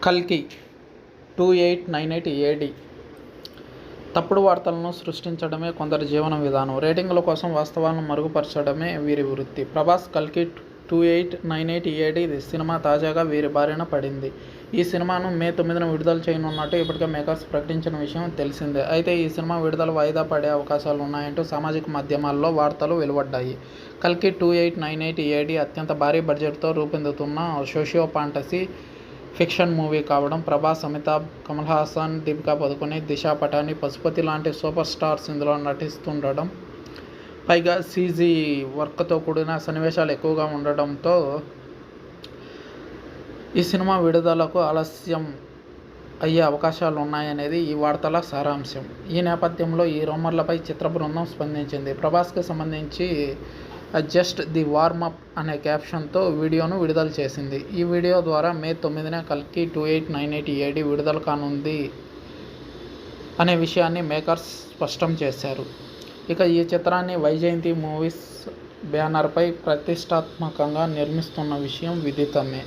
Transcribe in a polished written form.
కల్కి 2898 ఏడి తప్పుడు వార్తలను సృష్టించడమే కొందరి జీవన విధానం. రేటింగుల కోసం వాస్తవాలను మరుగుపరచడమే వీరి వృత్తి. ప్రభాస్ కల్కి 2898 ఏడి సినిమా తాజాగా వీరి బారిన పడింది. ఈ సినిమాను మే 9న విడుదల చేయనున్నట్టు ఇప్పటికే మేకర్స్ ప్రకటించిన విషయం తెలిసిందే. అయితే ఈ సినిమా విడుదల వాయిదా పడే అవకాశాలు ఉన్నాయంటూ సామాజిక మాధ్యమాల్లో వార్తలు వెలువడ్డాయి. కల్కి 2898 ఏడి అత్యంత భారీ బడ్జెట్తో రూపొందుతున్న సోషియో ఫాంటసీ ఫిక్షన్ మూవీ కావడం, ప్రభాస్, అమితాబ్, కమల్ హాసన్, దీపికా పదుకొనె, దిశా పటాని, పశుపతి లాంటి సూపర్ స్టార్స్ ఇందులో నటిస్తుండడం, పైగా సీజీ వర్క్తో కూడిన సన్నివేశాలు ఎక్కువగా ఉండడంతో ఈ సినిమా విడుదలకు ఆలస్యం అయ్యే అవకాశాలు ఉన్నాయనేది ఈ వార్తల సారాంశం. ఈ నేపథ్యంలో ఈ రూమర్లపై చిత్ర బృందం స్పందించింది. ప్రభాస్కి సంబంధించి జస్ట్ ది వార్మప్ అనే క్యాప్షన్తో వీడియోను విడుదల చేసింది. ఈ వీడియో ద్వారా మే 9న కల్కి 2898 ఏడి విడుదల కానుంది అనే విషయాన్ని మేకర్స్ స్పష్టం చేశారు. ఇక ఈ చిత్రాన్ని వైజయంతి మూవీస్ బ్యానర్పై ప్రతిష్టాత్మకంగా నిర్మిస్తున్న విషయం విదితమే.